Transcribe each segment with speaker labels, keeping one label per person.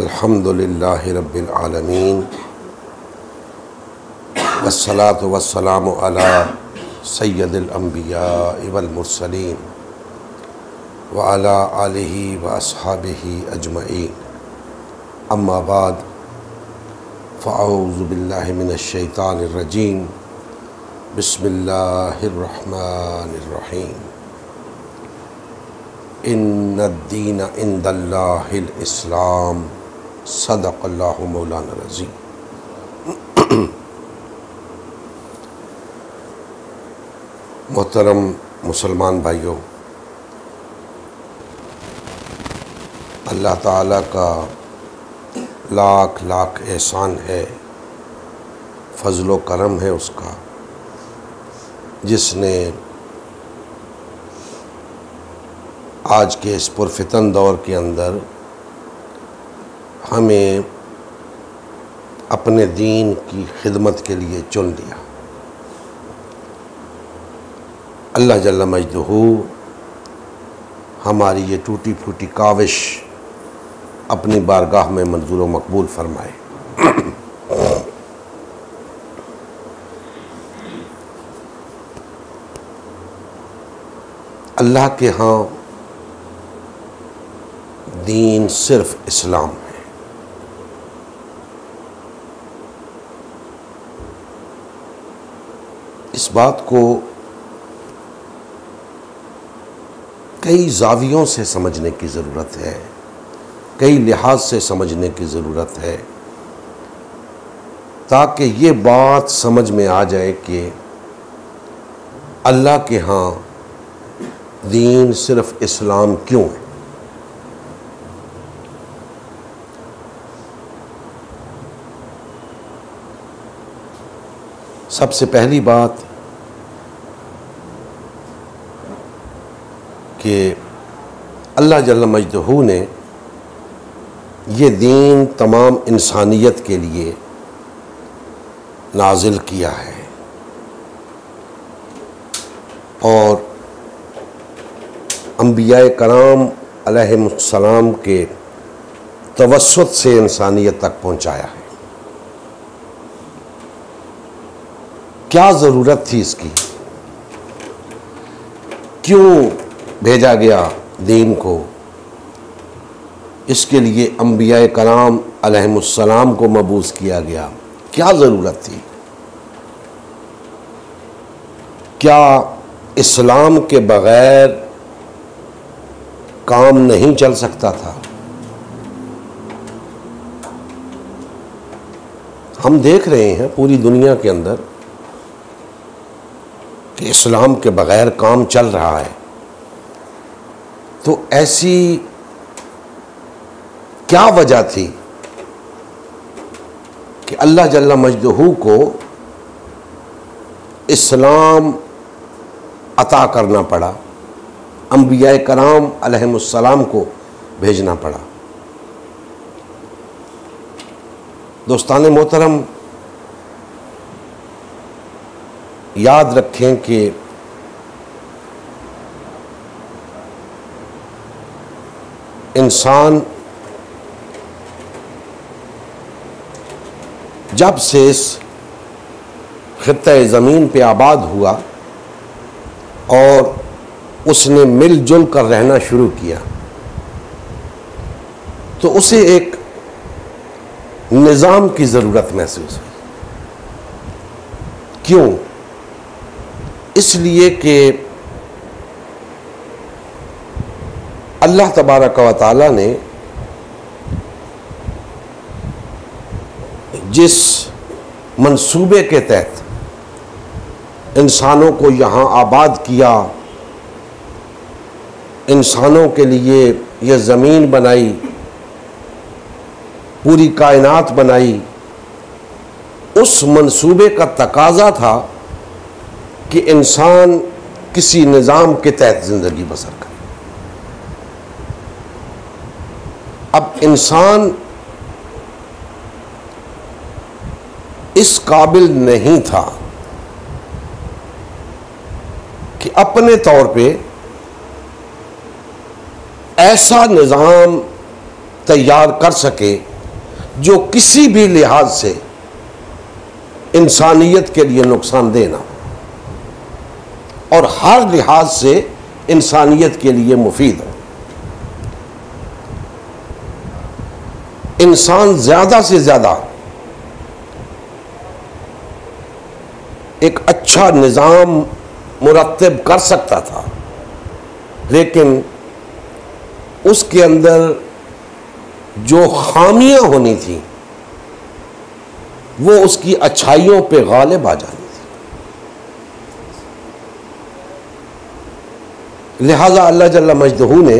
Speaker 1: अल्हम्दुलिल्लाहि रब्बिल आलमीन वस्सलातु वस्सलामु अला सय्यदिल अंबिया वल मुरसलीन व अला आलिहि व अस्हाबिहि अजमईन। अम्मा बाद फ़अऊज़ु बिल्लाहि मिनश शैतानिर रजीम। बिस्मिल्लाहिर रहमानिर रहीम। इन्नद्दीन इंदल्लाहिल इस्लाम। सदक़ल्लाहु मौलाना अज़ीम। मोहतरम मुसलमान भाइयों, अल्लाह ताला का लाख लाख एहसान है, फ़ज़्ल व करम है उसका, जिसने आज के इस पुरफितन दौर के अंदर हमें अपने दीन की खिदमत के लिए चुन लिया। अल्लाह जल्ल मजदहू हमारी ये टूटी फूटी काविश अपनी बारगाह में मंजूर व मकबूल फरमाए। अल्लाह के यहाँ दीन सिर्फ इस्लाम है। इस बात को कई ज़ावियों से समझने की ज़रूरत है, कई लिहाज से समझने की ज़रूरत है, ताकि ये बात समझ में आ जाए कि अल्लाह के यहाँ दीन सिर्फ इस्लाम क्यों है। सबसे पहली बात कि अल्लाह जल्ल मजदहू ने ये दीन तमाम इंसानियत के लिए नाजिल किया है और अंबिया कराम अलैहिमुस्सलाम के तवस्सुत से इंसानियत तक पहुँचाया है। क्या ज़रूरत थी इसकी? क्यों भेजा गया दीन को? इसके लिए अंबिया कराम अलैहिमुस्सलाम को मबूस किया गया। क्या ज़रूरत थी? क्या इस्लाम के बग़ैर काम नहीं चल सकता था? हम देख रहे हैं पूरी दुनिया के अंदर कि इस्लाम के बग़ैर काम चल रहा है। तो ऐसी क्या वजह थी कि अल्लाह जल्ल मजदहू को इस्लाम अता करना पड़ा, अंबिया कराम अलैहिमुस्सलाम को भेजना पड़ा? दोस्तान मोहतरम, याद रखें कि इंसान जब से इस खित्ते ज़मीन पे आबाद हुआ और उसने मिलजुल कर रहना शुरू किया, तो उसे एक निज़ाम की ज़रूरत महसूस हुई। क्यों? इसलिए कि अल्लाह तबारक व तआला ने जिस मंसूबे के तहत इंसानों को यहाँ आबाद किया, इंसानों के लिए यह ज़मीन बनाई, पूरी कायनात बनाई, उस मंसूबे का तकाज़ा था कि इंसान किसी निज़ाम के तहत ज़िंदगी बसर करे। अब इंसान इस काबिल नहीं था कि अपने तौर पे ऐसा निज़ाम तैयार कर सके जो किसी भी लिहाज से इंसानियत के लिए नुकसानदेह ना हो और हर लिहाज से इंसानियत के लिए मुफीद हो। इंसान ज़्यादा से ज़्यादा एक अच्छा निज़ाम मुरत्तब कर सकता था, लेकिन उसके अंदर जो खामियां होनी थी वो उसकी अच्छाइयों पे गालिब आ जानी थी। लिहाजा अल्लाह जल्ला मजदहू ने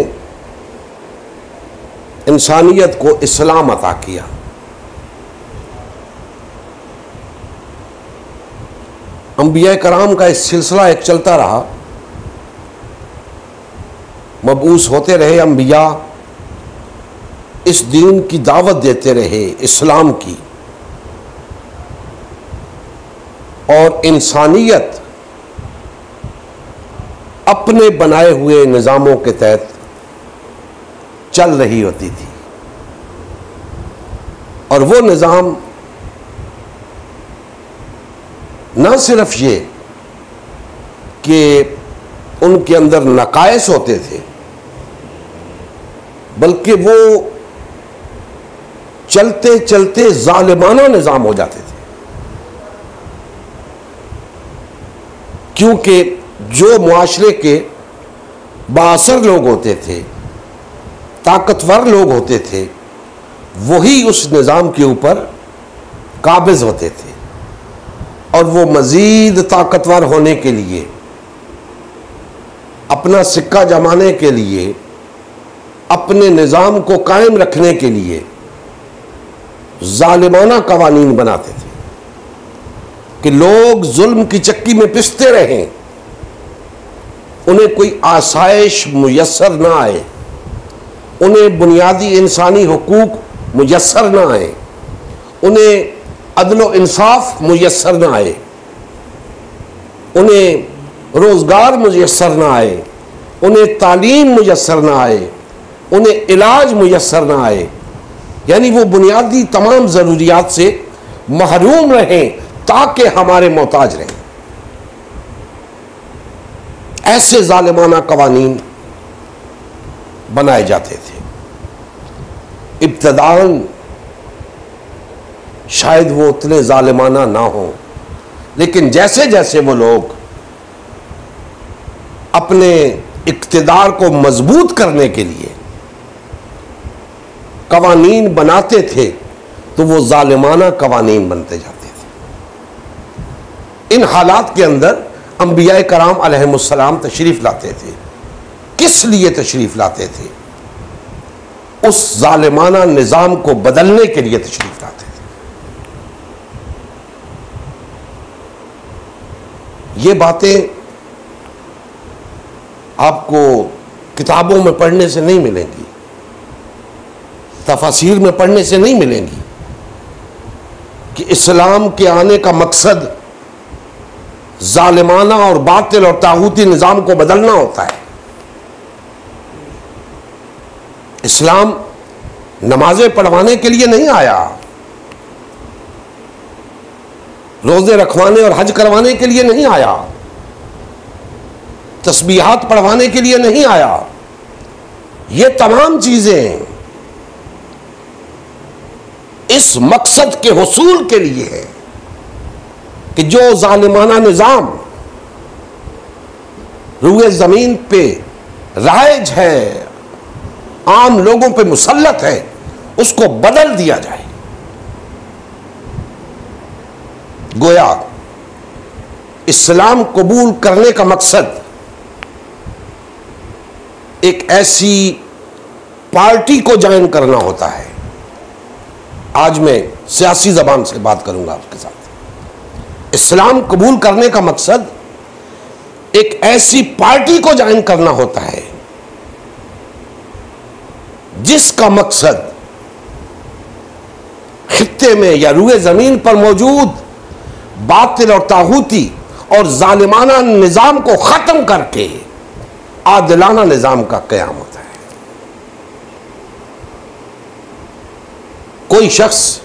Speaker 1: इंसानियत को इस्लाम अता किया। अंबिया कराम का इस सिलसिला एक चलता रहा, मबूस होते रहे अंबिया, इस दीन की दावत देते रहे इस्लाम की, और इंसानियत अपने बनाए हुए निज़ामों के तहत चल रही होती थी। और वो निज़ाम ना सिर्फ ये कि उनके अंदर नकायस होते थे, बल्कि वो चलते चलते जालिमाना निज़ाम हो जाते थे। क्योंकि जो मुआशरे के बाअसर लोग होते थे, ताकतवर लोग होते थे, वही उस निज़ाम के ऊपर काबिज होते थे, और वो मज़ीद ताकतवर होने के लिए, अपना सिक्का जमाने के लिए, अपने निज़ाम को कायम रखने के लिए जालिमाना कवानीन बनाते थे कि लोग जुल्म की चक्की में पिसते रहें, उन्हें कोई आसाइश मुयस्सर ना आए, उन्हें बुनियादी इंसानी हुकूक मुयस्सर ना आए, उन्हें अदलो इंसाफ मुयस्सर ना आए, उन्हें रोज़गार मुयस्सर ना आए, उन्हें तालीम मुयस्सर ना आए, उन्हें इलाज मुयस्सर ना आए, यानी वो बुनियादी तमाम ज़रूरियात से महरूम रहें ताकि हमारे मोहताज रहें। ऐसे जालिमाना कवानीन बनाए जाते थे। इब्तदान शायद वो उतने जालिमाना ना हो, लेकिन जैसे जैसे वो लोग अपने इक़्तिदार को मजबूत करने के लिए कवानीन बनाते थे, तो वो जालिमाना कवानीन बनते जाते थे। इन हालात के अंदर अंबिया कराम अलैहिमुस्सलाम तशरीफ़ लाते थे। किस लिए तशरीफ़ लाते थे? उस जालिमाना निज़ाम को बदलने के लिए तशरीफ़ लाते थे। ये बातें आपको किताबों में पढ़ने से नहीं मिलेंगी, तफसीर में पढ़ने से नहीं मिलेंगी कि इस्लाम के आने का मकसद जालिमाना और बातिल और तागूती निज़ाम को बदलना होता है। इस्लाम नमाजें पढ़वाने के लिए नहीं आया, रोजे रखवाने और हज करवाने के लिए नहीं आया, तस्बीहात पढ़वाने के लिए नहीं आया। ये तमाम चीजें इस मकसद के हुसूल के लिए है कि जो जालिमाना निज़ाम रूए ज़मीन पे राइज है, आम लोगों पे मुसल्लत है, उसको बदल दिया जाए। गोया इस्लाम कबूल करने का मकसद एक ऐसी पार्टी को ज्वाइन करना होता है। आज मैं सियासी जबान से बात करूंगा आपके साथ। इस्लाम कबूल करने का मकसद एक ऐसी पार्टी को ज्वाइन करना होता है जिसका मकसद खित्ते में या रूए जमीन पर मौजूद बातिल और तागूती और जालिमाना निजाम को खत्म करके आदिलाना निजाम का क़याम होता है। कोई शख्स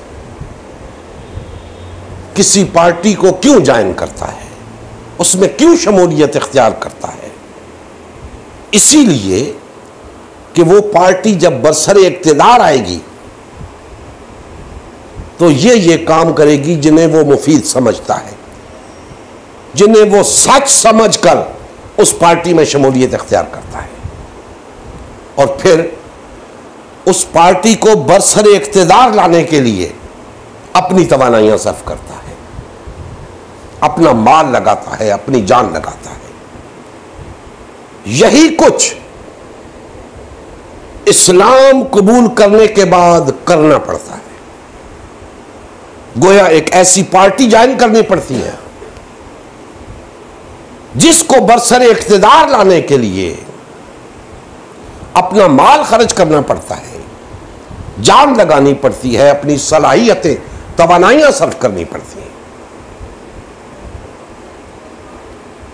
Speaker 1: किसी पार्टी को क्यों ज्वाइन करता है, उसमें क्यों शमूलियत इख्तियार करता है? इसीलिए कि वो पार्टी जब बरसरे इक़्तिदार आएगी तो ये काम करेगी जिन्हें वो मुफीद समझता है, जिन्हें वो सच समझकर उस पार्टी में शमूलियत इख्तियार करता है, और फिर उस पार्टी को बरसरे इक़्तिदार लाने के लिए अपनी तवानाइयां सर्फ करता है, अपना माल लगाता है, अपनी जान लगाता है। यही कुछ इस्लाम कबूल करने के बाद करना पड़ता है। गोया एक ऐसी पार्टी ज्वाइन करनी पड़ती है जिसको बरसरे इक़्तिदार लाने के लिए अपना माल खर्च करना पड़ता है, जान लगानी पड़ती है, अपनी सलाहियतें तवानाइयां सर्फ करनी पड़ती हैं।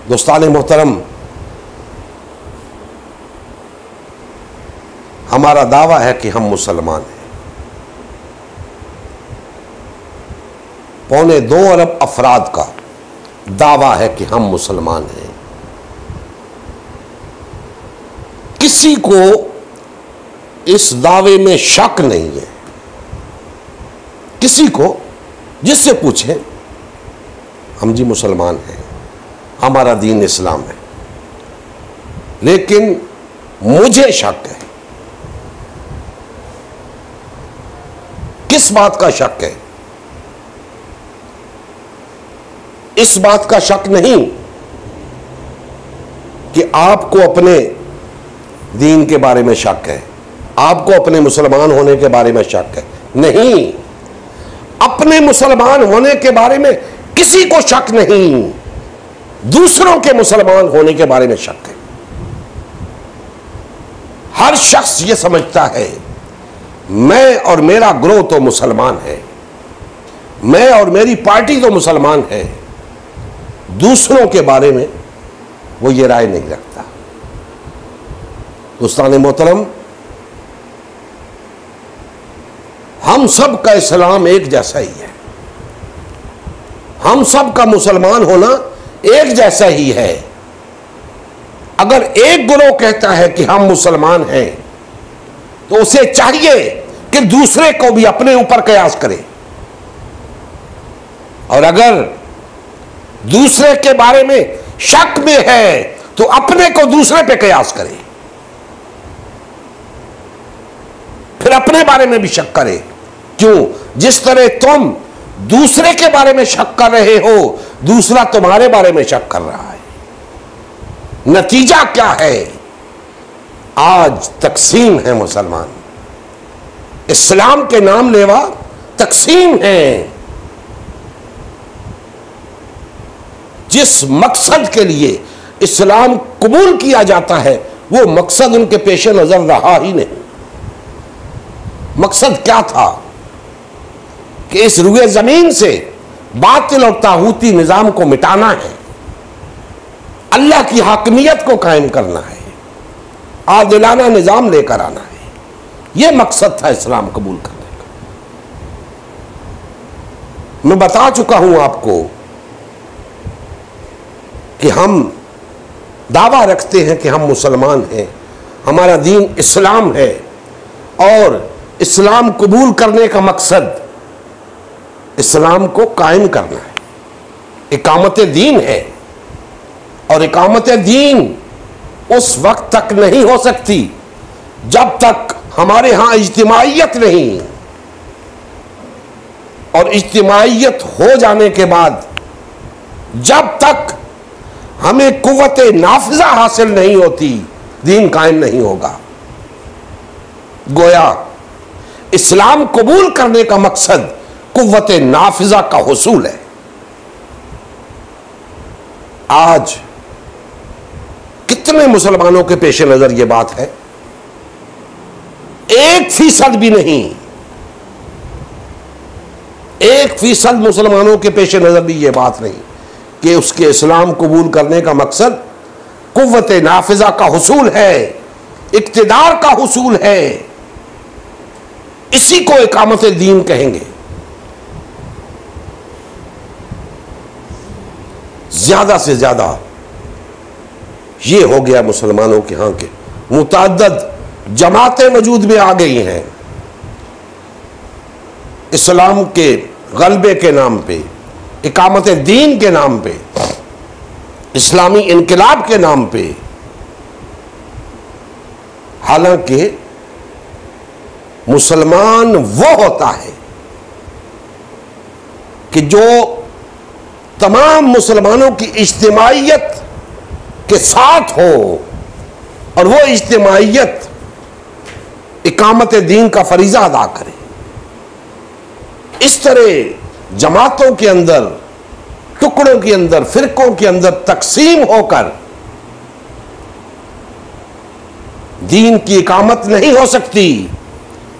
Speaker 1: दोस्तान मोहतरम, हमारा दावा है कि हम मुसलमान हैं। 2.25 अरब अफराद का दावा है कि हम मुसलमान हैं। किसी को इस दावे में शक नहीं है। किसी को जिससे पूछें, हम जी मुसलमान हैं, हमारा दीन इस्लाम है, लेकिन मुझे शक है। किस बात का शक है? इस बात का शक नहीं कि आपको अपने दीन के बारे में शक है, आपको अपने मुसलमान होने के बारे में शक है। नहीं, अपने मुसलमान होने के बारे में किसी को शक नहीं, दूसरों के मुसलमान होने के बारे में शक है। हर शख्स यह समझता है मैं और मेरा ग्रोह तो मुसलमान है, मैं और मेरी पार्टी तो मुसलमान है। दूसरों के बारे में वो ये राय नहीं रखता। दोस्तान मोहतरम, हम सब का इस्लाम एक जैसा ही है, हम सब का मुसलमान होना एक जैसा ही है। अगर एक गिरोह कहता है कि हम मुसलमान हैं तो उसे चाहिए कि दूसरे को भी अपने ऊपर कयास करे, और अगर दूसरे के बारे में शक में है तो अपने को दूसरे पे कयास करे, फिर अपने बारे में भी शक करे। क्यों? जिस तरह तुम दूसरे के बारे में शक कर रहे हो, दूसरा तुम्हारे बारे में शक कर रहा है। नतीजा क्या है? आज तकसीम है मुसलमान, इस्लाम के नाम लेवा तकसीम है। जिस मकसद के लिए इस्लाम कबूल किया जाता है वो मकसद उनके पेश नजर रहा ही नहीं। मकसद क्या था? कि इस रुए जमीन से बातिल और तागूती निजाम को मिटाना है, अल्लाह की हाकमियत को कायम करना है, आदिलाना निजाम लेकर आना है। यह मकसद था इस्लाम कबूल करने का। मैं बता चुका हूं आपको कि हम दावा रखते हैं कि हम मुसलमान हैं, हमारा दीन इस्लाम है, और इस्लाम कबूल करने का मकसद इस्लाम को कायम करना है, इकामत दीन है। और इकामत दीन उस वक्त तक नहीं हो सकती जब तक हमारे यहां इज्तिमाइयत नहीं, और इज्तिमाइयत हो जाने के बाद जब तक हमें कुव्वत नाफिजा हासिल नहीं होती, दीन कायम नहीं होगा। गोया इस्लाम कबूल करने का मकसद कुव्वत नाफिजा का हुसूल है। आज कितने मुसलमानों के पेश नजर यह बात है? 1% भी नहीं। 1% मुसलमानों के पेश नजर भी यह बात नहीं कि उसके इस्लाम कबूल करने का मकसद कुव्वत नाफिजा का हुसूल है, इक्तिदार का हुसूल है। इसी को इकामत दीन कहेंगे। ज्यादा से ज्यादा ये हो गया मुसलमानों के यहां के मुतअद्दिद जमातें वजूद में आ गई हैं, इस्लाम के गलबे के नाम पे, इकामत दीन के नाम पे, इस्लामी इनकलाब के नाम पे। हालांकि मुसलमान वो होता है कि जो तमाम मुसलमानों की इज्तिमाइयत के साथ हो और वो इज्तिमाइयत इकामत दीन का फरीजा अदा करे। इस तरह जमातों के अंदर, टुकड़ों के अंदर, फिरकों के अंदर तकसीम होकर दीन की इकामत नहीं हो सकती,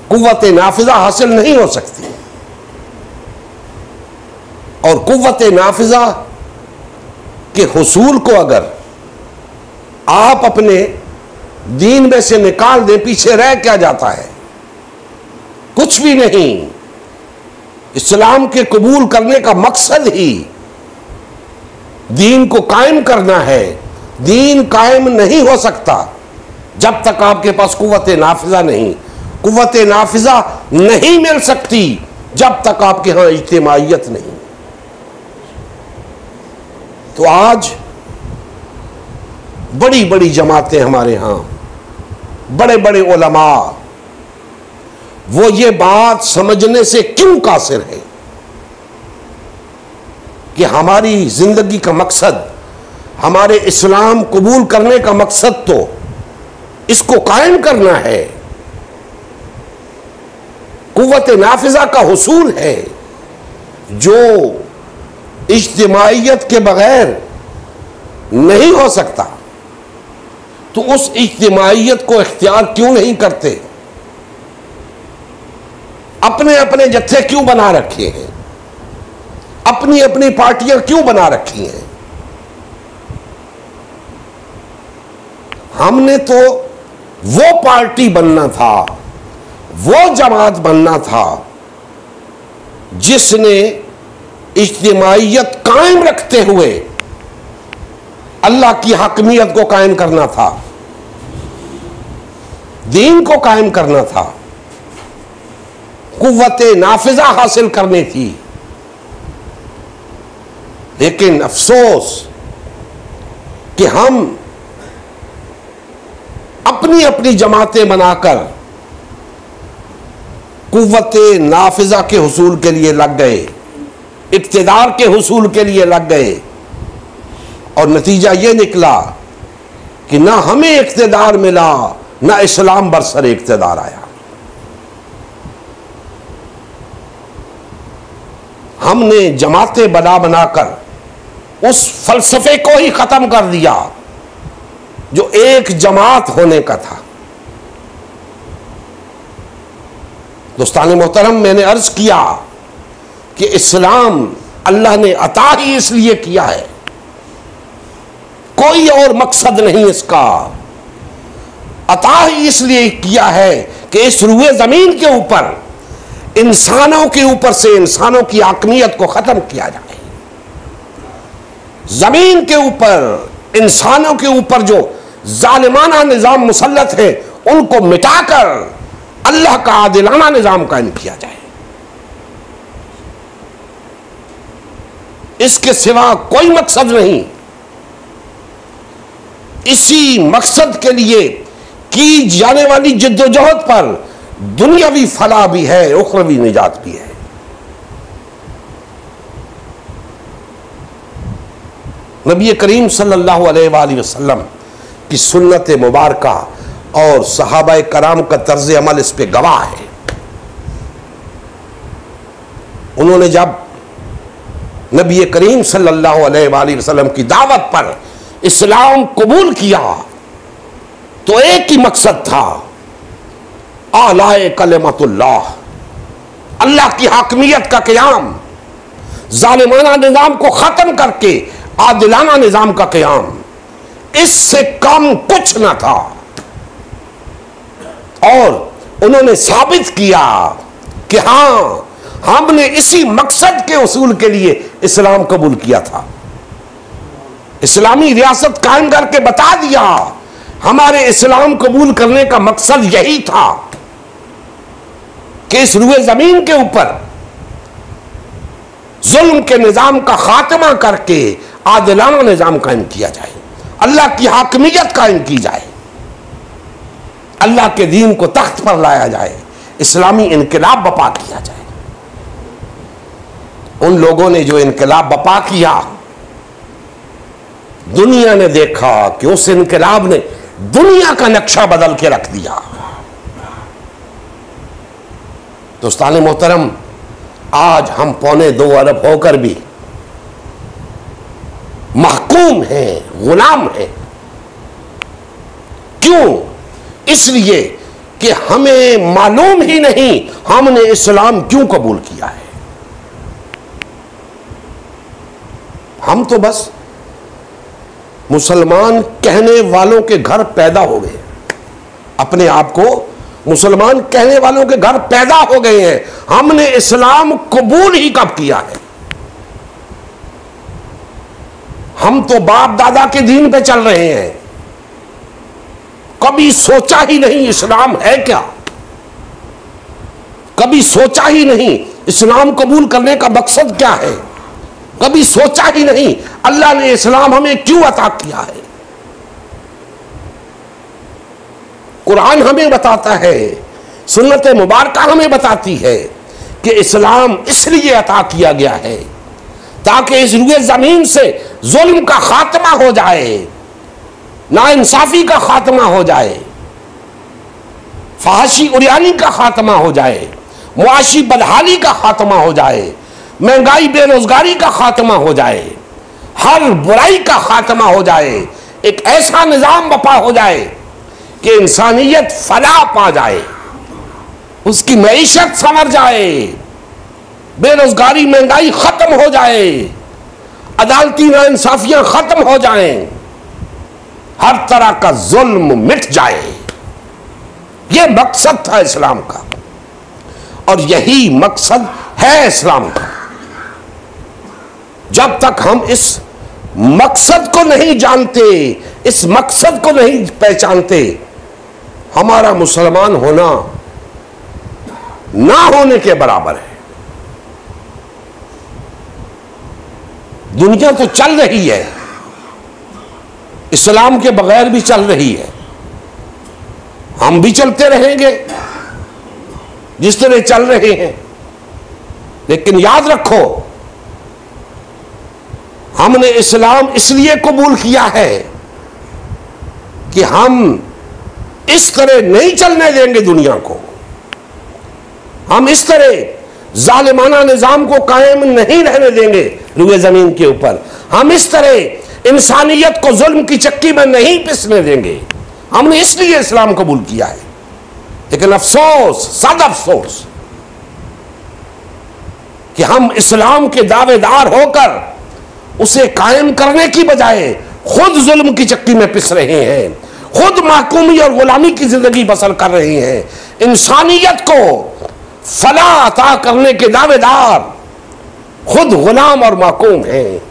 Speaker 1: कुव्वत नाफिजा हासिल नहीं हो सकती। और कुव्वत नाफिजा के हुसूल को अगर आप अपने दीन में से निकाल दें, पीछे रह क्या जाता है? कुछ भी नहीं। इस्लाम के कबूल करने का मकसद ही दीन को कायम करना है। दीन कायम नहीं हो सकता जब तक आपके पास कुव्वत नाफिजा नहीं। कुव्वत नाफिजा नहीं मिल सकती जब तक आपके यहां इज्तिमाइयत नहीं। तो आज बड़ी बड़ी जमातें हमारे यहां, बड़े बड़े उलमा, वो ये बात समझने से क्यों कासिर है कि हमारी जिंदगी का मकसद, हमारे इस्लाम कबूल करने का मकसद तो इसको कायम करना है, कुव्वत नाफिजा का हुसूल है, जो इज्तिमाइयत के बगैर नहीं हो सकता। तो उस इज्तिमाइयत को इख्तियार क्यों नहीं करते? अपने अपने जत्थे क्यों बना रखे हैं? अपनी अपनी पार्टियां क्यों बना रखी हैं? हमने तो वो पार्टी बनना था, वो जमात बनना था जिसने इज्तिमाइयत कायम रखते हुए अल्लाह की हकमियत को कायम करना था, दीन को कायम करना था, कुव्वत नाफिजा हासिल करनी थी। लेकिन अफसोस कि हम अपनी अपनी जमातें बनाकर कुव्वत नाफिजा के हुसूल के लिए लग गए, इक्तिदार के हुसूल के लिए लग गए, और नतीजा यह निकला कि ना हमें इक्तिदार मिला, ना इस्लाम बरसर इक्तिदार आया। हमने जमातें बना बनाकर उस फलसफे को ही खत्म कर दिया जो एक जमात होने का था। दोस्तान मोहतरम, मैंने अर्ज किया कि इस्लाम अल्लाह ने अता ही इसलिए किया है, कोई और मकसद नहीं इसका। अता ही इसलिए किया है कि इस रुए जमीन के ऊपर इंसानों के ऊपर से इंसानों की आकमियत को खत्म किया जाए। जमीन के ऊपर इंसानों के ऊपर जो जालिमाना निजाम मुसल्लत है उनको मिटाकर अल्लाह का आदिलाना निजाम कायम किया जाए। इसके सिवा कोई मकसद नहीं। इसी मकसद के लिए की जाने वाली जिद्दोजहद पर दुनियावी फलाह भी है, उखरवी निजात भी है। नबी करीम सल्लल्लाहु अलैहि वसल्लम की सुन्नत मुबारका और सहाबा कराम का तर्ज अमल इस पे गवाह है। उन्होंने जब नबी करीम सल्लल्लाहु अलैहि वसल्लम की दावत पर इस्लाम कबूल किया तो एक ही मकसद था, आलाए कलिमतुल्लाह, अल्लाह की हाकमियत का क़याम, जालिमाना निजाम को खत्म करके आदिलाना निजाम का क़याम। इससे कम कुछ न था। और उन्होंने साबित किया कि हाँ, हमने इसी मकसद के उसूल के लिए इस्लाम कबूल किया था। इस्लामी रियासत कायम करके बता दिया, हमारे इस्लाम कबूल करने का मकसद यही था कि इस रुए जमीन के ऊपर जुल्म के निजाम का खात्मा करके आदिलाना निजाम कायम किया जाए, अल्लाह की हाकमियत कायम की जाए, अल्लाह के दीन को तख्त पर लाया जाए, इस्लामी इनकलाब बपा किया जाए। उन लोगों ने जो इनकलाब बपा किया, दुनिया ने देखा कि उस इनकलाब ने दुनिया का नक्शा बदल के रख दिया। दोस्तान मोहतरम, आज हम 2.25 अरब होकर भी महकूम हैं, गुलाम हैं। क्यों? इसलिए कि हमें मालूम ही नहीं हमने इस्लाम क्यों कबूल किया है। हम तो बस मुसलमान कहने वालों के घर पैदा हो गए, अपने आप को मुसलमान कहने वालों के घर पैदा हो गए हैं। हमने इस्लाम कबूल ही कब किया है? हम तो बाप दादा के दीन पे चल रहे हैं, कभी सोचा ही नहीं इस्लाम है क्या, कभी सोचा ही नहीं इस्लाम कबूल करने का मकसद क्या है, कभी सोचा ही नहीं अल्लाह ने इस्लाम हमें क्यों अता किया है। कुरान हमें बताता है, सुन्नत मुबारक हमें बताती है कि इस्लाम इसलिए अता किया गया है ताकि इस रुए जमीन से जुल्म का खात्मा हो जाए, नाइंसाफी का खात्मा हो जाए, फहाशी उरियानी का खात्मा हो जाए, मुआशी बदहाली का खात्मा हो जाए, महंगाई बेरोजगारी का खात्मा हो जाए, हर बुराई का खात्मा हो जाए, एक ऐसा निजाम बपा हो जाए कि इंसानियत फलाह पा जाए, उसकी मईशत संवर जाए, बेरोजगारी महंगाई खत्म हो जाए, अदालती नाइंसाफियां खत्म हो जाएं, हर तरह का जुल्म मिट जाए। यह मकसद था इस्लाम का और यही मकसद है इस्लाम का। जब तक हम इस मकसद को नहीं जानते, इस मकसद को नहीं पहचानते, हमारा मुसलमान होना ना होने के बराबर है। दुनिया तो चल रही है, इस्लाम के बगैर भी चल रही है, हम भी चलते रहेंगे जिस तरह चल रहे हैं। लेकिन याद रखो, हमने इस्लाम इसलिए कबूल किया है कि हम इस तरह नहीं चलने देंगे दुनिया को, हम इस तरह जालिमाना निजाम को कायम नहीं रहने देंगे रुए जमीन के ऊपर, हम इस तरह इंसानियत को जुल्म की चक्की में नहीं पिसने देंगे। हमने इसलिए इस्लाम कबूल किया है। लेकिन अफसोस, सद अफसोस कि हम इस्लाम के दावेदार होकर उसे कायम करने की बजाय खुद जुल्म की चक्की में पिस रहे हैं, खुद महकूमी और गुलामी की जिंदगी बसर कर रहे हैं। इंसानियत को फलाह अता करने के दावेदार खुद गुलाम और महकूम हैं।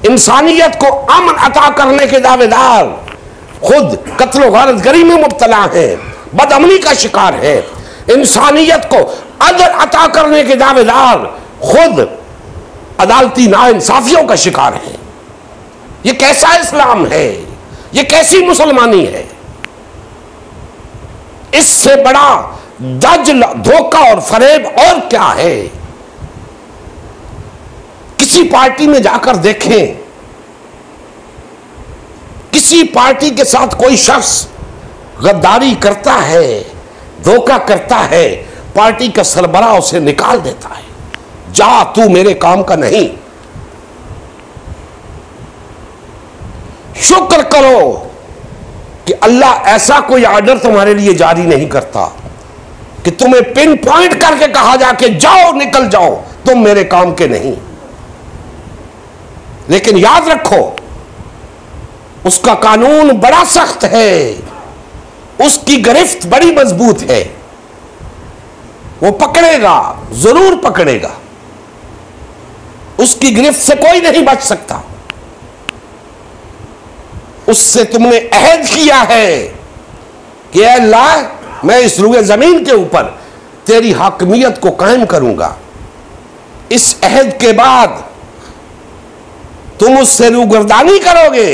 Speaker 1: इंसानियत को अमन अता करने के दावेदार खुद कत्ल गारतगरी में मुब्तला हैं, बदअमनी का शिकार है। इंसानियत को अदल अता करने के दावेदार खुद अदालती नाइंसाफियों का शिकार है। ये कैसा इस्लाम है? ये कैसी मुसलमानी है? इससे बड़ा दजल, धोखा और फरेब और क्या है? किसी पार्टी में जाकर देखें, किसी पार्टी के साथ कोई शख्स गद्दारी करता है, धोखा करता है, पार्टी का सरबराह उसे निकाल देता है, जा तू मेरे काम का नहीं। शुक्र करो कि अल्लाह ऐसा कोई ऑर्डर तुम्हारे लिए जारी नहीं करता कि तुम्हें पिन पॉइंट करके कहा जाके जाओ, निकल जाओ, तुम मेरे काम के नहीं। लेकिन याद रखो, उसका कानून बड़ा सख्त है, उसकी गिरफ्त बड़ी मजबूत है। वो पकड़ेगा, जरूर पकड़ेगा, उसकी गिरफ्त से कोई नहीं बच सकता। उससे तुमने अहद किया है कि अल्लाह मैं इस रुए जमीन के ऊपर तेरी हाकमियत को कायम करूंगा। इस अहद के बाद तुम उससे रूगर्दानी करोगे,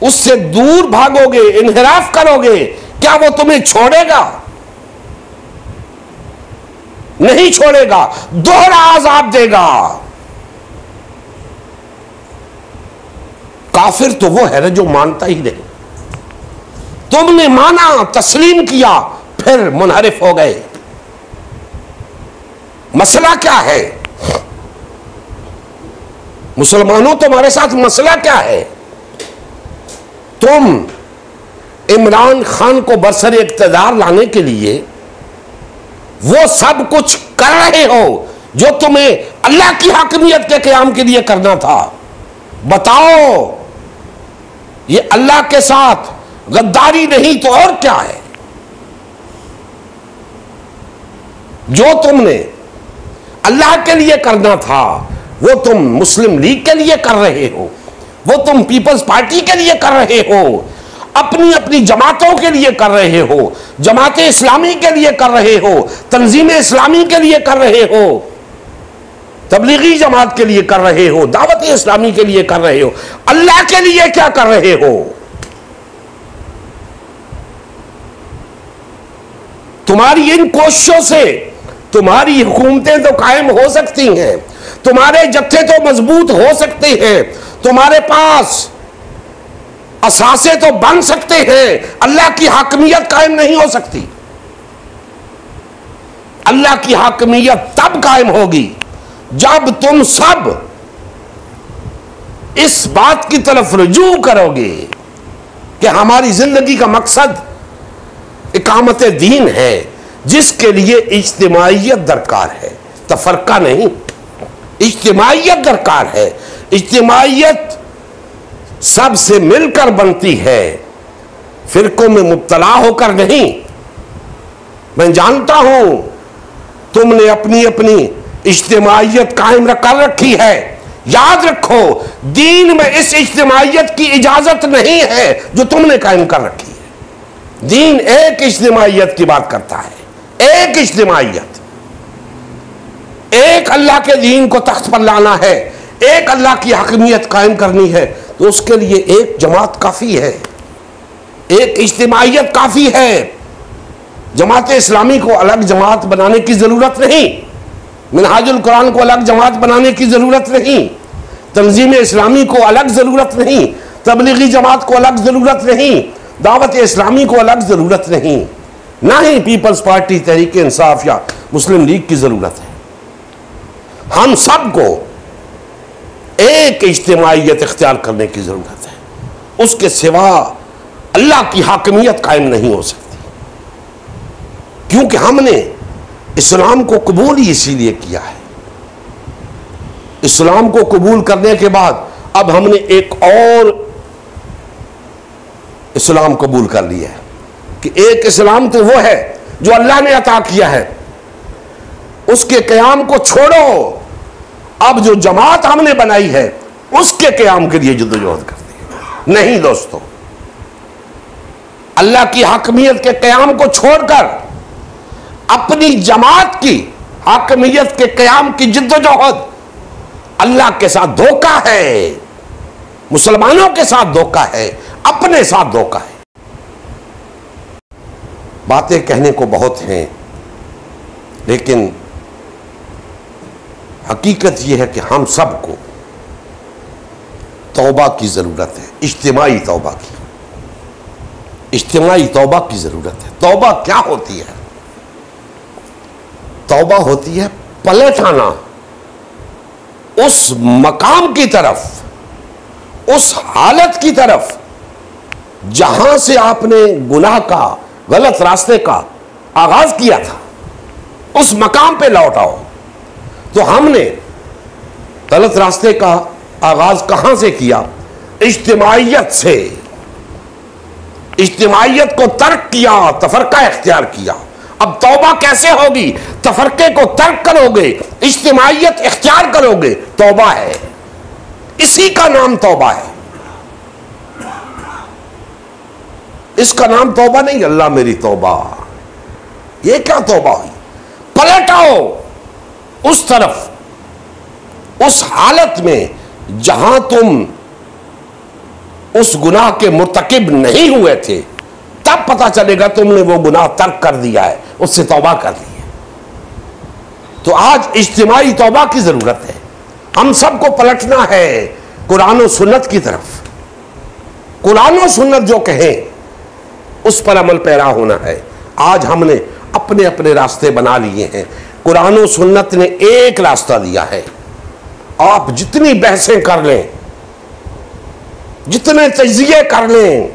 Speaker 1: उससे दूर भागोगे, इन्हिराफ करोगे, क्या वो तुम्हें छोड़ेगा? नहीं छोड़ेगा, दोहरा अज़ाब देगा। काफिर तो वो है ना जो मानता ही नहीं। तुमने माना, तस्लीम किया, फिर मुनहरिफ हो गए। मसला क्या है मुसलमानों? तुम्हारे साथ मसला क्या है? तुम इमरान खान को बरसर इक़्तिदार लाने के लिए वो सब कुछ कर रहे हो जो तुम्हें अल्लाह की हाकमियत के क़याम के लिए करना था। बताओ, ये अल्लाह के साथ गद्दारी नहीं तो और क्या है? जो तुमने अल्लाह के लिए करना था वो तुम मुस्लिम लीग के लिए कर रहे हो, वो तुम पीपल्स पार्टी के लिए कर रहे हो, अपनी अपनी जमातों के लिए कर रहे हो, जमात इस्लामी के लिए कर रहे हो, तंजीम इस्लामी के लिए कर रहे हो, तबलीगी जमात के लिए कर रहे हो, दावत इस्लामी के लिए कर रहे हो। अल्लाह के लिए क्या कर रहे हो? तुम्हारी इन कोशिशों से तुम्हारी हुकूमतें तो कायम हो सकती हैं, तुम्हारे जत्थे तो मजबूत हो सकते हैं, तुम्हारे पास असासे तो बन सकते हैं, अल्लाह की हाकमियत कायम नहीं हो सकती। अल्लाह की हाकमियत तब कायम होगी जब तुम सब इस बात की तरफ रुजू करोगे कि हमारी जिंदगी का मकसद इकामत दीन है, जिसके लिए इज्तिमाइयत दरकार है, तफरका नहीं। इज्तिमाइयत दरकार है। इज्तिमाइयत सबसे मिलकर बनती है, फिरकों में मुब्तला होकर नहीं। मैं जानता हूं तुमने अपनी अपनी इज्तिमाइयत कायम कर रखी है। याद रखो, दीन में इस इज्तिमाइयत की इजाजत नहीं है जो तुमने कायम कर रखी है। दीन एक इज्तिमाइयत की बात करता है, एक इज्तिमाइयत। एक अल्लाह के दीन को तख्त पर लाना है, एक अल्लाह की हकीमियत कायम करनी है, तो उसके लिए एक जमात काफी है, एक इज्तिमाइयत काफी है। जमात इस्लामी को अलग जमात बनाने की जरूरत नहीं, मिनहाजुल कुरान को अलग जमात बनाने की जरूरत नहीं, तंजीम इस्लामी को अलग जरूरत नहीं, तबलीगी जमात को अलग जरूरत नहीं, दावत इस्लामी को अलग जरूरत नहीं, ना ही पीपल्स पार्टी, तहरीक इंसाफ या मुस्लिम लीग की जरूरत है। हम सबको एक इज्तिमाइयत इख्तियार करने की जरूरत है। उसके सिवा अल्लाह की हाकमियत कायम नहीं हो सकती, क्योंकि हमने इस्लाम को कबूल ही इसीलिए किया है। इस्लाम को कबूल करने के बाद अब हमने एक और इस्लाम कबूल कर लिया है कि एक इस्लाम तो वो है जो अल्लाह ने अता किया है, उसके क़याम को छोड़ो। अब जो जमात हमने बनाई है उसके क़याम के लिए जद्दोजहद करती है। नहीं दोस्तों, अल्लाह की हाकमियत के क़याम को छोड़कर अपनी जमात की हाकमियत के क़याम की जद्दोजहद अल्लाह के साथ धोखा है, मुसलमानों के साथ धोखा है, अपने साथ धोखा है। बातें कहने को बहुत हैं, लेकिन हकीकत यह है कि हम सबको तौबा की ज़रूरत है, इज्तिमाई तौबा की, इज्तिमाई तौबा की ज़रूरत है। तौबा क्या होती है? तौबा होती है पलट आना उस मकाम की तरफ, उस हालत की तरफ जहां से आपने गुनाह का, गलत रास्ते का आगाज किया था, उस मकाम पे लौट आओ। तो हमने गलत रास्ते का आगाज कहां से किया? इज्तिमाइयत से। इज्तिमाइयत को तर्क किया, तफरका इख्तियार किया, अब तौबा कैसे होगी? तफरके को तर्क करोगे, इज्तिमाइयत इख्तियार करोगे, तौबा है। इसी का नाम तौबा है। इसका नाम तौबा नहीं, अल्लाह मेरी तौबा। ये क्या तौबा हुई? पलट आओ उस तरफ, उस हालत में जहां तुम उस गुनाह के मुर्तकिब नहीं हुए थे, तब पता चलेगा तुमने वो गुनाह तर्क कर दिया है, उससे तौबा कर ली है। तो आज इज्तिमाई तौबा की जरूरत है। हम सबको पलटना है कुरान और सुन्नत की तरफ। कुरान और सुन्नत जो कहें उस पर अमल पैरा होना है। आज हमने अपने अपने रास्ते बना लिए हैं। कुरान और सुन्नत ने एक रास्ता दिया है। आप जितनी बहसें कर लें, जितने तजिए कर लें,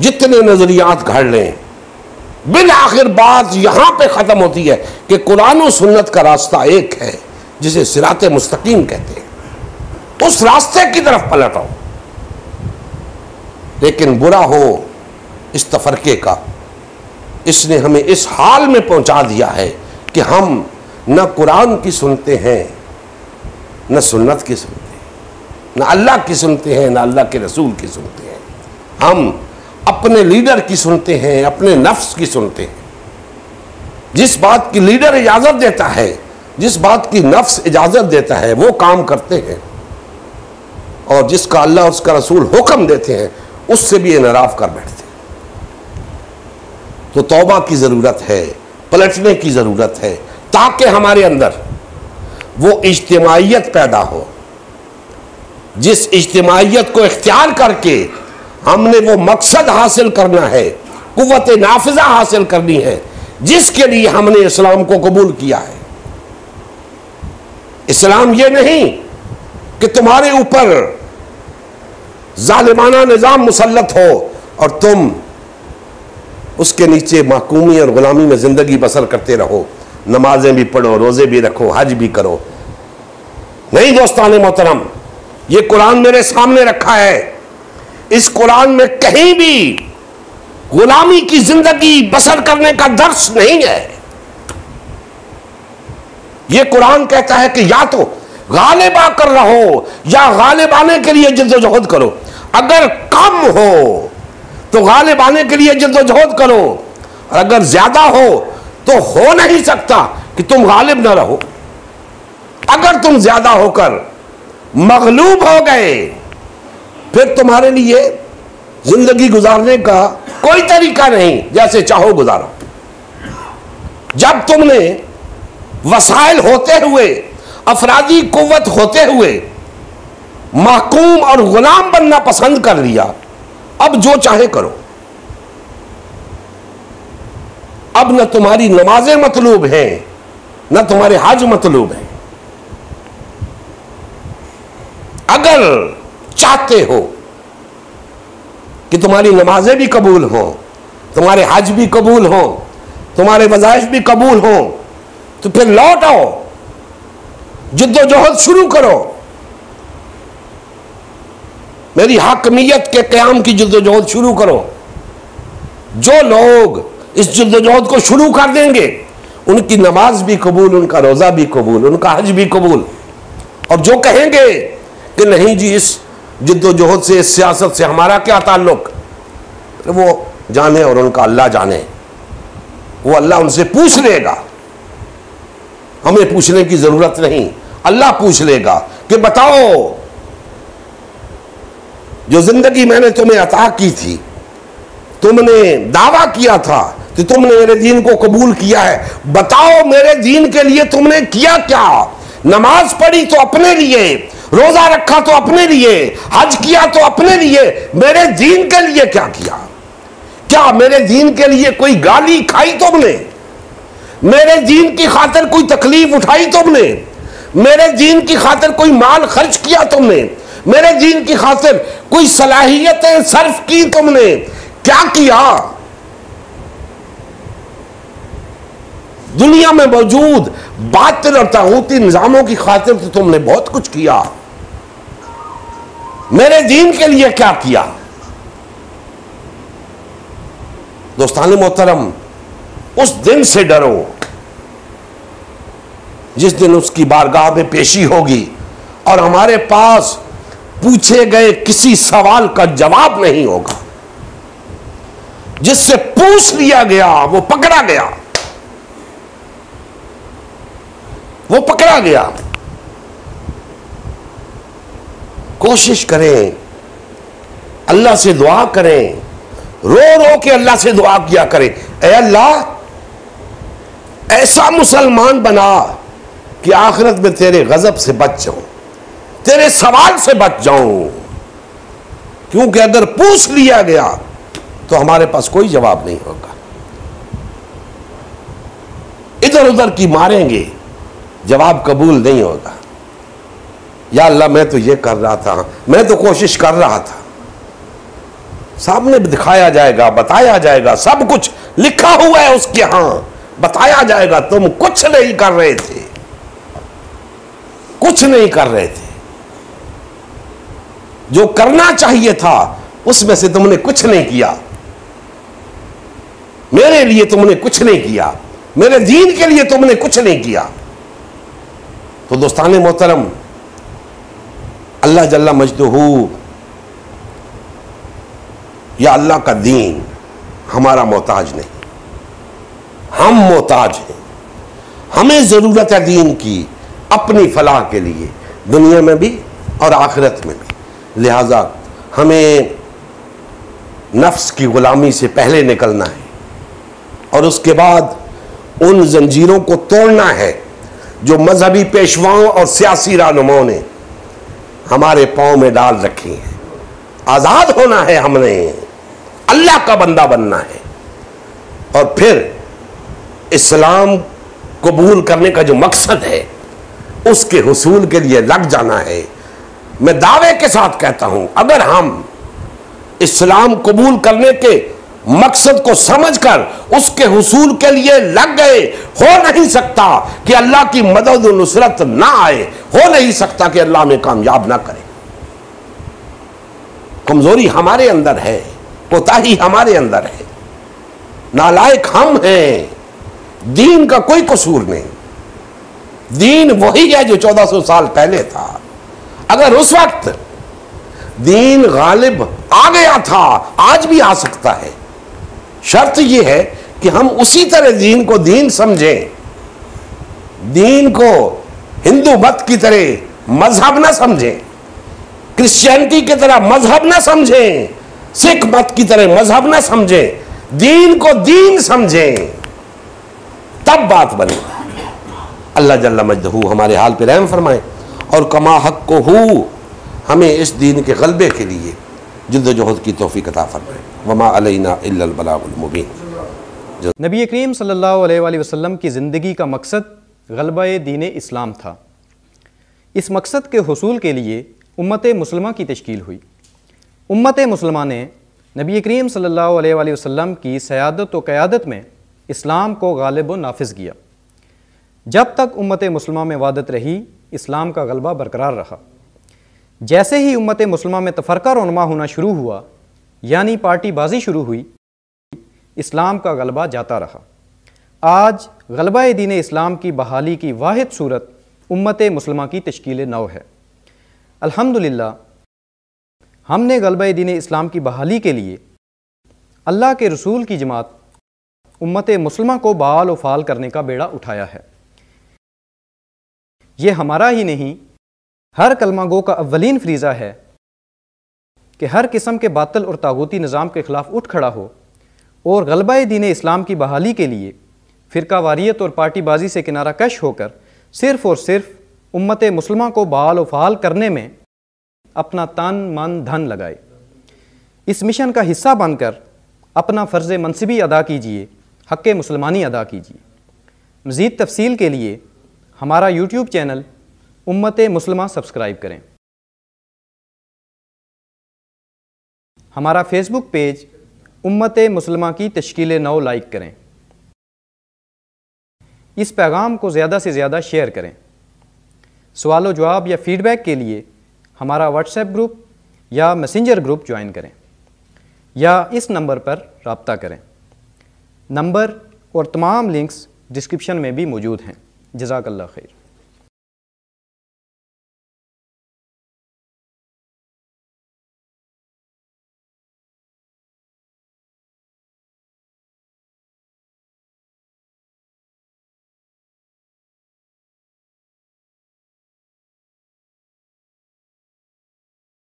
Speaker 1: जितने नजरियात घड़ लें, बिल आखिर बात यहां पे खत्म होती है कि कुरान और सुन्नत का रास्ता एक है, जिसे सिराते मुस्तकीम कहते हैं। उस रास्ते की तरफ पलटो। लेकिन बुरा हो इस तफरके का, इसने हमें इस हाल में पहुंचा दिया है कि हम न कुरान की सुनते हैं, न सुन्नत की सुनते हैं, न अल्लाह की सुनते हैं, न अल्लाह के रसूल की सुनते हैं। हम अपने लीडर की सुनते हैं, अपने नफ्स की सुनते हैं। जिस बात की लीडर इजाजत देता है, जिस बात की नफ्स इजाजत देता है, वो काम करते हैं, और जिसका अल्लाह उसका रसूल हुक्म देते हैं उससे भी इनराफ कर बैठते हैं। तो तौबा की जरूरत है, पलटने की जरूरत है, ताकि हमारे अंदर वो इज्तिमाइयत पैदा हो। जिस इज्तिमाइयत को इख्तियार करके हमने वो मकसद हासिल करना है, कुव्वत नाफिजा हासिल करनी है, जिसके लिए हमने इस्लाम को कबूल किया है। इस्लाम ये नहीं कि तुम्हारे ऊपर जालिमाना निजाम मुसल्लत हो और तुम उसके नीचे महकूमी और गुलामी में जिंदगी बसर करते रहो, नमाजें भी पढ़ो, रोजे भी रखो, हज भी करो। नहीं दोस्ताने मोहतरम, ये कुरान मेरे सामने रखा है। इस कुरान में कहीं भी गुलामी की जिंदगी बसर करने का दर्श नहीं है। यह कुरान कहता है कि या तो गालिबा कर रहो या गालिब आने के लिए जद्दोजहद करो। अगर कम हो तो गालिब आने के लिए जद्दोजहद करो, और अगर ज्यादा हो नहीं सकता कि तुम गालिब ना रहो। अगर तुम ज्यादा होकर मगलूब हो गए, फिर तुम्हारे लिए जिंदगी गुजारने का कोई तरीका नहीं, जैसे चाहो गुजारो। जब तुमने वसाइल होते हुए, अफरादी कुव्वत होते हुए महकूम और गुलाम बनना पसंद कर लिया, अब जो चाहे करो। अब न तुम्हारी नमाजें मतलूब हैं, न तुम्हारे हज मतलूब हैं। अगर चाहते हो कि तुम्हारी नमाजें भी कबूल हो, तुम्हारे हज भी कबूल हो, तुम्हारे वज़ाइफ भी कबूल हो, तो फिर लौट आओ, जिद्दोजहद शुरू करो। मेरी हाकमियत के क़याम की जिद्दोजहद शुरू करो। जो लोग इस जिद्दोजहद को शुरू कर देंगे, उनकी नमाज भी कबूल, उनका रोज़ा भी कबूल, उनका हज भी कबूल। और जो कहेंगे कि नहीं जी, इस जिद्दोजहद से, इस सियासत से हमारा क्या ताल्लुक, तो वो जाने और उनका अल्लाह जाने। वो अल्लाह उनसे पूछ लेगा, हमें पूछने की जरूरत नहीं। अल्लाह पूछ लेगा कि बताओ, जो जिंदगी मैंने तुम्हें अता की थी, तुमने दावा किया था कि तुमने मेरे दीन को कबूल किया है, बताओ मेरे दीन के लिए तुमने किया क्या? नमाज पढ़ी तो अपने लिए, रोजा रखा तो अपने लिए, हज किया तो अपने लिए, मेरे दीन के लिए क्या किया? क्या मेरे दीन के लिए कोई गाली खाई तुमने? मेरे दीन की खातिर कोई तकलीफ उठाई तुमने? मेरे दीन की खातिर कोई माल खर्च किया तुमने? मेरे दीन की खातिर कोई सलाहियतें सर्फ की तुमने? क्या किया? दुनिया में मौजूद बातिल और तागूती निजामों की खातिर तो तुमने बहुत कुछ किया, मेरे दीन के लिए क्या किया? दोस्तान मोहतरम, उस दिन से डरो जिस दिन उसकी बारगाह में पेशी होगी और हमारे पास पूछे गए किसी सवाल का जवाब नहीं होगा। जिससे पूछ लिया गया वो पकड़ा गया, वो पकड़ा गया। कोशिश करें, अल्लाह से दुआ करें, रो रो के अल्लाह से दुआ किया करें, ऐ अल्लाह ऐसा मुसलमान बना कि आखिरत में तेरे गजब से बच जाऊं, तेरे सवाल से बच जाऊं। क्योंकि अगर पूछ लिया गया तो हमारे पास कोई जवाब नहीं होगा। इधर उधर की मारेंगे, जवाब कबूल नहीं होगा। या अल्लाह मैं तो ये कर रहा था, मैं तो कोशिश कर रहा था, सामने दिखाया जाएगा, बताया जाएगा, सब कुछ लिखा हुआ है उसके यहां, बताया जाएगा तुम कुछ नहीं कर रहे थे, कुछ नहीं कर रहे थे। जो करना चाहिए था उसमें से तुमने कुछ नहीं किया, मेरे लिए तुमने कुछ नहीं किया, मेरे दीन के लिए तुमने कुछ नहीं किया। तो दोस्ताने मोहतरम, अल्लाह जल्ला मजदूहू या अल्लाह का दीन हमारा मोहताज नहीं, हम मोहताज हैं। हमें जरूरत है दीन की अपनी फलाह के लिए, दुनिया में भी और आखिरत में भी। लिहाजा हमें नफ्स की गुलामी से पहले निकलना है और उसके बाद उन जंजीरों को तोड़ना है जो मजहबी पेशवाओं और सियासी रहनुमाओं ने हमारे पांव में डाल रखी हैं। आजाद होना है, हमने अल्लाह का बंदा बनना है और फिर इस्लाम कबूल करने का जो मकसद है उसके हुसूल के लिए लग जाना है। मैं दावे के साथ कहता हूं, अगर हम इस्लाम कबूल करने के मकसद को समझकर उसके हुसूल के लिए लग गए, हो नहीं सकता कि अल्लाह की मदद और नुसरत ना आए, हो नहीं सकता कि अल्लाह में कामयाब ना करे। कमजोरी हमारे अंदर है, कोताही हमारे अंदर है, नालायक हम हैं, दीन का कोई कसूर नहीं। दीन वही है जो 1400 साल पहले था। अगर उस वक्त दीन गालिब आ गया था, आज भी आ सकता है। शर्त यह है कि हम उसी तरह दीन को दीन समझें, दीन को हिंदू मत की तरह मजहब ना समझें, क्रिश्चियनिटी की तरह मजहब ना समझें, सिख मत की तरह मजहब ना समझें, दीन को दीन समझें, तब बात बने। अल्लाह जल्ला मजदहू हमारे हाल पे रहम फरमाए और कमा हक को हु हमें इस दीन के गलबे के लिए जिद्दोजहद की तौफीक अता फरमाए। वमा अलैना इल्लल बलागुल मुबीन।
Speaker 2: नबी करीम सल्लल्लाहु अलैहि वसल्लम की ज़िंदगी का मकसद गलबा दीन इस्लाम था। इस मकसद के हुसूल के लिए उम्मत मुस्लिमा की तश्कील हुई। उम्मत मुस्लिमा ने नबी करीम सल्लल्लाहु अलैहि वसल्लम की सयादत व क़यादत में इस्लाम को गालिब व नाफिज़ किया। जब तक उम्मत मुस्लिमा में वादत रही, इस्लाम का गलबा बरकरार रहा। जैसे ही उम्मत मुस्लिमा में तफरका रोनमा होना शुरू हुआ, यानी पार्टीबाजी शुरू हुई, इस्लाम का गलबा जाता रहा। आज गलबा दीन इस्लाम की बहाली की वाहिद सूरत उम्मत मुस्लिमा की तश्कील नौ है। अल्हम्दुलिल्लाह, हमने गलबा दीन इस्लाम की बहाली के लिए अल्लाह के रसूल की जमात उम्मत मुस्लिमा को बाल व फाल करने का बेड़ा उठाया है। ये हमारा ही नहीं, हर कलमा गो का अव्वलीन फ्रीज़ा है कि हर किस्म के बातिल और तागूती निज़ाम के ख़िलाफ़ उठ खड़ा हो और गलबा दीन इस्लाम की बहाली के लिए फ़िरकावारियत और पार्टीबाजी से किनारा कश होकर सिर्फ़ और सिर्फ उम्मत मुस्लिमा को बाल व फाल करने में अपना तन मन धन लगाए। इस मिशन का हिस्सा बनकर अपना फ़र्ज़ मनसिबी अदा कीजिए, हक़ मुसलमानी अदा कीजिए। मज़ीद तफसील के लिए हमारा यूट्यूब चैनल उम्मत मुस्लिमा सब्सक्राइब करें। हमारा फेसबुक पेज उम्मत मुस्लिमा की तश्कील नौ लाइक करें। इस पैगाम को ज़्यादा से ज़्यादा शेयर करें। सवाल व जवाब या फ़ीडबैक के लिए हमारा व्हाट्सएप ग्रुप या मैसेंजर ग्रुप ज्वाइन करें या इस नंबर पर रब्ता करें। नंबर और तमाम लिंक्स डिस्क्रिप्शन में भी मौजूद हैं। जज़ाकल्लाह खैर।